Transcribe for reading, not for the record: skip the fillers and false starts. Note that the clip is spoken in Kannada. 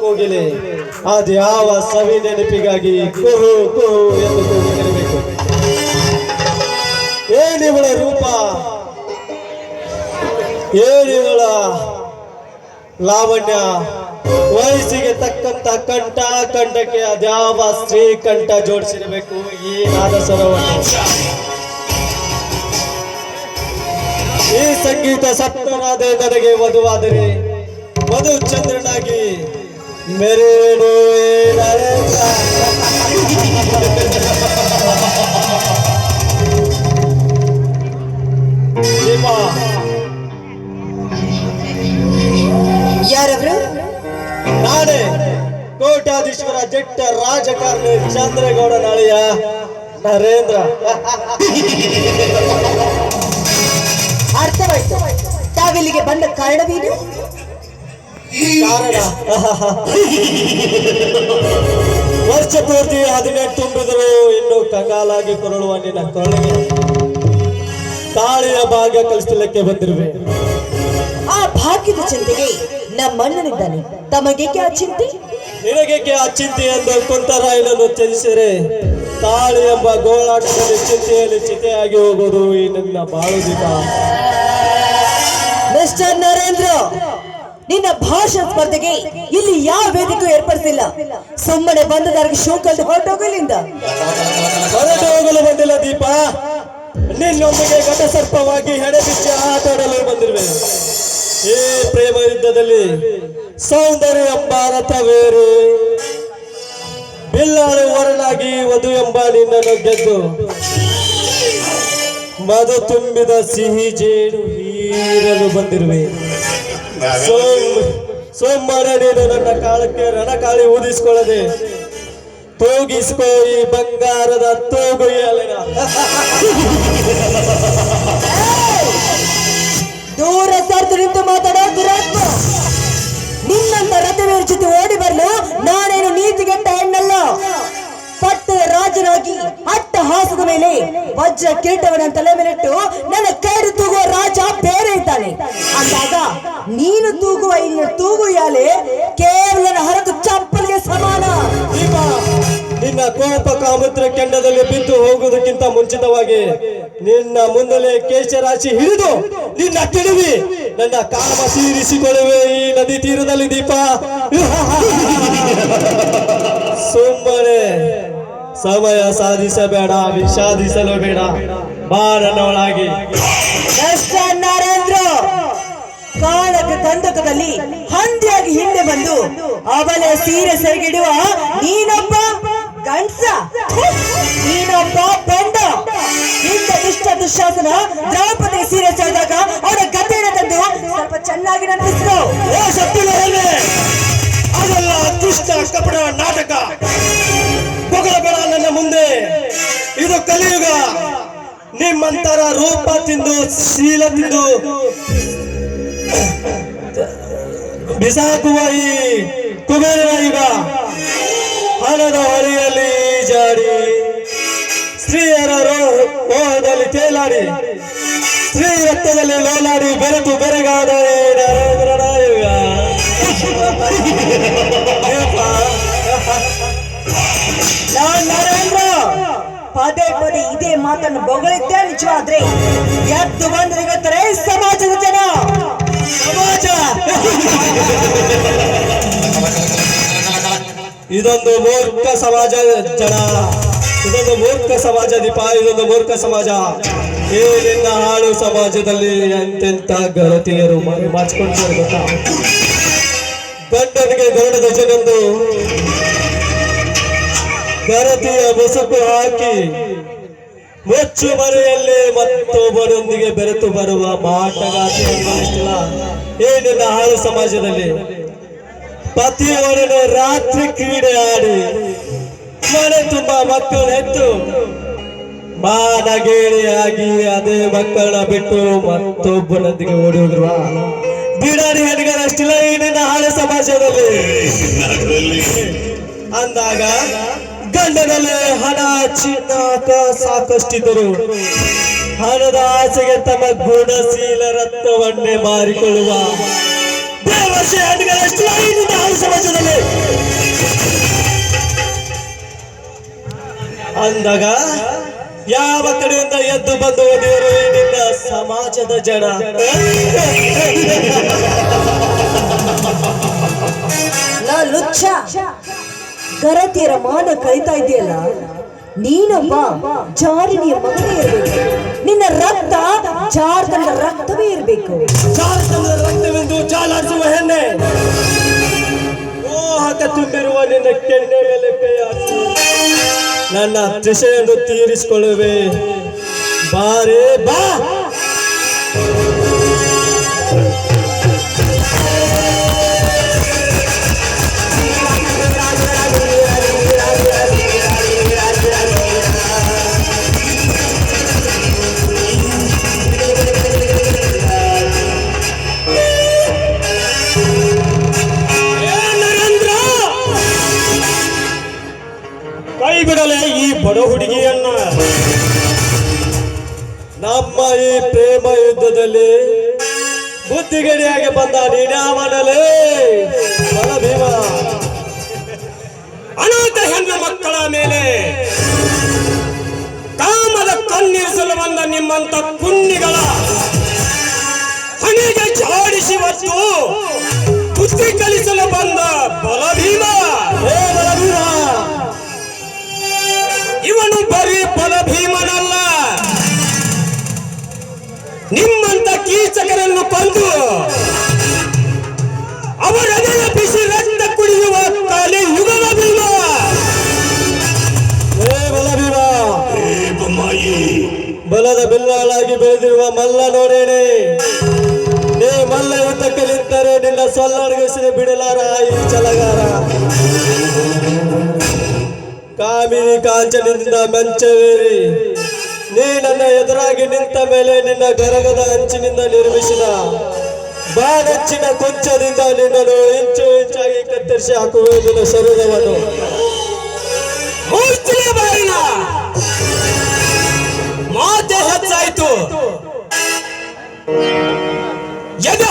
ಕೋಗಿಲೆ ಅದ್ಯಾವ ಸವಿ ನೆನಪಿಗಾಗಿ ಕುಹು ಕುಹು ಎಂದು ಕೂಗಿರಬೇಕು. ಏನಿವಳ ರೂಪ, ಏನಿವಳ ಲಾವಣ್ಯ, ವಯಸ್ಸಿಗೆ ತಕ್ಕಂತ ಕಂಠ, ಕಂಠಕ್ಕೆ ಅದ್ಯಾವ ಶ್ರೀಕಂಠ ಜೋಡಿಸಿರಬೇಕು ಈ ನಾದಸ್ವರವನ್ನು. ಈ ಸಂಗೀತ ಸಪ್ತನಾದ ನನಗೆ ವಧುವಾದರೆ ಮಧು ಚಂದ್ರನಾಗಿ ಮೆರೆಡು ಯಾರವರು? ನಾನೇ ಕೋಟ್ಯಾಧೀಶ್ವರ ಜಟ್ಟ ರಾಜಕಾರಣಿ ಚಂದ್ರಗೌಡ ನಾಳೆಯ ನರೇಂದ್ರ. ಅರ್ಥವಾಯ್ತು. ತಾವಿಲ್ಲಿಗೆ ಬಂದ ಕಾರಣವೇನು? ಕಾರಣ ವರ್ಷ ಪೂರ್ತಿ 18 ತುಂಬಿದ್ರು ಇನ್ನು ಕಂಗಾಲಾಗಿ ಕೊರಳುವ ನಿನ್ನ ಕೊರಳಿಗೆ ತಾಳಿಯ ಭಾಗ್ಯ ಕಲಿಸಲಿಕ್ಕೆ ಬಂದಿರುವೆ. ಆ ಭಾಗ್ಯದ ಚಿಂತೆಗೆ ನಮ್ಮಣ್ಣನಿದ್ದಾನೆ. ತಮಗೇಕೆ ಆ ಚಿಂತೆ? ನಿನಗೇಕೆ ಆ ಚಿಂತೆ ಎಂದು ಕುಂತರಾಯನನ್ನು ತ್ಯಜಿಸಿದರೆ ತಾಳಿ ಎಂಬ ಗೋಳಾಟದಲ್ಲಿ ಚಿಂತೆಯಲ್ಲಿ ಚಿತೆಯಾಗಿ ಹೋಗುವುದು ಈ ನನ್ನ ಬಾಳುದಿಕ. ಮಿಸ್ಟರ್ ನರೇಂದ್ರ, ನಿನ್ನ ಭಾಷಣ ಸ್ಪರ್ಧೆಗೆ ಇಲ್ಲಿ ಯಾವ ವೇದಿಕೆ ಏರ್ಪಡಿಸಿಲ್ಲ. ಸುಮ್ಮನೆ ಬಂದದಾರಿಗೆ ಶೂ ಕಲ್ದು ಹೊರಟೋಗಲಿಂದ. ಹೊರಟು ಹೋಗಲು ಬಂದಿಲ್ಲ ದೀಪ, ನಿನ್ನೊಂದಿಗೆ ಘಟಸರ್ಪವಾಗಿ ಹೆಡೆ ಬಿಚ್ಚಿ ಆಟಾಡಲು ಬಂದಿರುವೆ. ಈ ಪ್ರೇಮ ಯುದ್ಧದಲ್ಲಿ ಸೌಂದರ್ಯ ಎಂಬ ರಥವೇರಿ ಬಿಲ್ಲಾಳು ವರನಾಗಿ ವಧು ಎಂಬ ನಿನ್ನನ್ನು ಗೆದ್ದು ಮಧು ತುಂಬಿದ ಸಿಹಿ ಜೇನು ಹೀರಲು ಬಂದಿರುವೆ. ಸೋಮವಾರ ನೀನು ನನ್ನ ಕಾಲಕ್ಕೆ ರಣಕಾಳಿ ಊದಿಸಿಕೊಳ್ಳದೆ ತೂಗಿಸ್ಕೋ ಈ ಬಂಗಾರದ ತೂಗುಯ್ಯಲಿನ. ದೂರ ಸರ್ದು ನಿಂತು ಮಾತಾಡೋ ದುರಾತ್ಮ. ನಿನ್ನಂತ ರಥವೀರ ಜೊತೆ ಓಡಿ ಬರಲು ನಾನೇನು ನೀತಿಗೆಟ್ಟ ಹೆಣ್ಣಲ್ಲ. ಪಟ್ಟದ ರಾಜನಾಗಿ ಅಟ್ಟಹಾಸದ ಮೇಲೆ ವಜ್ರ ಕಿರೀಟವನ್ನ ತಲೆ ಮೇಲಿಟ್ಟು ನನ್ನ ಕೈರು ತೂಗುವ ರಾಜ ಬೇರೆ ಇದ್ದಾನೆ ಅಂದಾಗ ನೀನು ತೂಗುವ ಇನ್ನು ತೂಗುಯಾಲೆ ಕೇವಲ ಹರಕು ಚಪ್ಪಲಿಗೆ ಸಮಾನ. ನಿನ್ನ ಕೋಪ ಕಾಮುತ್ರ ಕೆಂಡದಲ್ಲಿ ಬಿದ್ದು ಹೋಗುವುದಕ್ಕಿಂತ ಮುಂಚಿತವಾಗಿ ನಿನ್ನ ಮುಂದಲೇ ಕೇಶರಾಶಿ ಹಿಡಿದು ನಿನ್ನ ಕೆಡವಿ ನನ್ನ ಕಾಮ ತೀರಿಸಿಕೊಳ್ಳುವೆ ಈ ನದಿ ತೀರದಲ್ಲಿ ದೀಪ. ಸುಮ್ಮನೆ ಸಮಯ ಸಾಧಿಸಬೇಡ, ವಿಷಾದಿಸಲು ಬೇಡ, ಬಾ ನನ್ನೊಳಗೆ. ನರೇಂದ್ರ, ಕಾಳಕ ಕಂದಕದಲ್ಲಿ ಹಂದಿಯಾಗಿ ಹಿಂದೆ ಬಂದು ಅವಳ ಸೀರೆ ಸೆರಗಿಡುವ ನೀನೊಬ್ಬ ಗಂಡ್ಸ, ನೀನೊಬ್ಬ ಬೆಂಡ. ಇಂಥ ದುಷ್ಟ ದುಶ್ಯಾಸನ ದ್ರೌಪದಿ ಸೀರೆ ಸೆಳೆದಾಗ ಅವರ ಗದ್ದೆಯನ್ನು ತಂದು ಸ್ವಲ್ಪ ಚೆನ್ನಾಗಿ ನಂಬಿಸಿದ್ರು. ಅದೆಲ್ಲ ದುಷ್ಟ ಕಪಟ ನಾಟಕ. ಬೇಡ ನನ್ನ ಮುಂದೆ, ಇದು ಕಲಿಯುಗ. ನಿಮ್ಮಂತರ ರೂಪ ತಿಂದು ಶೀಲ ತಿಂದು ಬಿಸಾಕುವ ಈ ಕುಬೇರ ಯುಗ. ಹಣದ ಹೊರೆಯಲ್ಲಿ ಜಾಡಿ, ಸ್ತ್ರೀಯರ ಮೋಹದಲ್ಲಿ ತೇಲಾಡಿ, ಸ್ತ್ರೀ ರಕ್ತದಲ್ಲಿ ಲೋಲಾಡಿ ಬೆರೆತು ಬೆರೆಗಾದ ನರೇಂದ್ರನ ಯುಗ. ನರೇಂದ್ರ, ಪದೇ ಪದೇ ಇದೇ ಮಾತನ್ನು ಬೊಗಳಿದ್ದೇ ನಿಜವಾದ್ರೆ ಎದ್ದು ಬಂದ್ರೆ ಗೊತ್ತಾರೆ ಸಮಾಜದ ಜನ. ಸಮಾಜ ಇದೊಂದು ಮೂರ್ಖ ಸಮಾಜ ಜನ, ಇದೊಂದು ಮೂರ್ಖ ಸಮಾಜ ದೀಪ, ಇದೊಂದು ಮೂರ್ಖ ಸಮಾಜ. ಈ ನಿನ್ನ ಹಾಳು ಸಮಾಜದಲ್ಲಿ ಎಂತೆಂತ ಗರತಿಯರು ಮಾಚಿಕೊಳ್ತಾರೆ ಗೊತ್ತಾ? ಗಂಡನಿಗೆ ಗರುಡದ ಜನಂದು ಗರತಿಯ ಮುಸುಕು ಹಾಕಿ ಮುಚ್ಚು ಮರೆಯಲ್ಲಿ ಮತ್ತೊಬ್ಬರೊಂದಿಗೆ ಬೆರೆತು ಬರುವ ಮಾಟಗಾತಿಲ್ಲ ಈ ನಿನ್ನ ಹಾಳು ಸಮಾಜದಲ್ಲಿ. ಪತಿಯವರನ್ನು ರಾತ್ರಿ ಕ್ರೀಡೆ ಆಡಿ ಮನೆ ತುಂಬಾ ಮಕ್ಕಳು ಹೆತ್ತು ಮಾನಗೇಳಿಯಾಗಿ ಅದೇ ಮಕ್ಕಳನ್ನ ಬಿಟ್ಟು ಮತ್ತೊಬ್ಬನೊಂದಿಗೆ ಓಡಿ ಹೋಗಿರುವ ಬಿಡಾಡಿ ಹೆಣ್ಗಳಷ್ಟಿಲ್ಲ ಈ ನಿನ್ನ ಹಾಳು ಸಮಾಜದಲ್ಲಿ. ಅಂದಾಗ ಗಂಡನಲ್ಲಿ ಹಣ ಚಿನ್ನ ಸಾಕಷ್ಟಿದ್ದರು ಹಣದ ಆಸೆಗೆ ತಮ್ಮ ಗುಣಶೀಲ ರತ್ನವನ್ನೇ ಮಾರಿಕೊಳ್ಳುವ ದೇವಶೆ ಹೆಣ್ಗಳಷ್ಟಿಲ್ಲ ಈ ನಿನ್ನ ಹಾಳು ಸಮಾಜದಲ್ಲಿ. ಅಂದಾಗ ಯಾವ ಕಡೆಯಿಂದ ಎದ್ದು ಬಂದು ಓದಿದರು ಈ ನಿನ್ನ ಸಮಾಜದ ಜನ. ಲುಚ್ಚ ಗರತಿಯರ ಮಾನ ಕಳೀತಾ ಇದೆಯಲ್ಲ, ನೀನೊಬ್ಬ ಜಾರಿನಿಯ ಮಗನೇ ಇರಬೇಕು. ನಿನ್ನ ರಕ್ತ ಜಾರ್ಖಂಡ ರಕ್ತವೇ ಇರಬೇಕು. ಜಾರ್ಖಂಡದ ರಕ್ತವೆಂದು ಜಾಲಾಡಿಸುವ ಹೆಣ್ಣೆ, ಮೋಹಕ ತುಂಬಿರುವ ನಿನ್ನ ಕೆನ್ನೆ ಮೇಲೆ ಕೈ ಹಾಕಿ ನನ್ನ ತೃಷೆಯನ್ನು ತೀರಿಸಿಕೊಳ್ಳುವೆ. ಬಾರೇ ಬಾ. ಕೈ ಬಿಡಲೆ ಈ ಬಡ ಹುಡುಗಿಯನ್ನ. ನಮ್ಮ ಈ ಪ್ರೇಮ ಯುದ್ಧದಲ್ಲಿ ಬುದ್ಧಿಗಡಿಯಾಗಿ ಬಂದ ನೀನ್ಯಾವನಲೇ ಬಡ ಭೀಮ. ಅನಾಥ ಹೆಣ್ಣು ಮಕ್ಕಳ ಮೇಲೆ ಕಾಮದ ಕಣ್ಣಿರಿಸಲು ಬಂದ ನಿಮ್ಮಂತ ಪುಣ್ಯಗಳ ಹಣೆಗೆ ಜಾಡಿಸಿ ಹೊತ್ತು ಬುದ್ಧಿ ಕಲಿಸಲು ಬಂದ ಬಲಭೀಮ. ಹೇ ಬಡ ಭೀಮ, ಇವನು ಬರೀ ಬಲಭೀಮನಲ್ಲ, ನಿಮ್ಮಂತ ಕೀಚಕರನ್ನು ಕೊಂದು ಅವರೆದರ ಬಿಸಿ ರಕ್ತ ಕುಡಿಯುವ ಕಾಲಿ ಯುಗದ ಭೀಮ. ಹೇ ಬಲ ಭೀಮ, ಬಲದ ಬಿಲ್ಲಾಳಾಗಿ ಬೆಳೆದಿರುವ ಮಲ್ಲ ನೋಡೇನೆ. ನೀ ಮಲ್ಲ ಯುದ್ಧಕ್ಕೆ ನಿಂತರೆ ನಿನ್ನ ಸೊಲ್ಲಡಗಿಸಿ ಬಿಡಲಾರ ಈ ಛಲಗಾರ. ಕಾಮಿನಿ ಕಾಂಚನದಿಂದ ಮೆಂಚವೇರಿ ನೀ ನನ್ನ ಎದುರಾಗಿ ನಿಂತ ಮೇಲೆ ನಿನ್ನ ಗರಗದ ಅಂಚಿನಿಂದ ನಿರ್ಮಿಸಿದ ಬಾಣಚ್ಚಿನ ಕೊಂಚದಿಂದ ನಿನ್ನನ್ನು ಇಂಚು ಇಂಚಾಗಿ ಕತ್ತರಿಸಿ ಹಾಕುವ ನಿನ್ನ ಶರೀರವನ್ನು. ಮುಚ್ಚಿನ ಬಾರಿನ ಮಾತೆ ಹೆಚ್ಚಾಯಿತು, ಎದೆ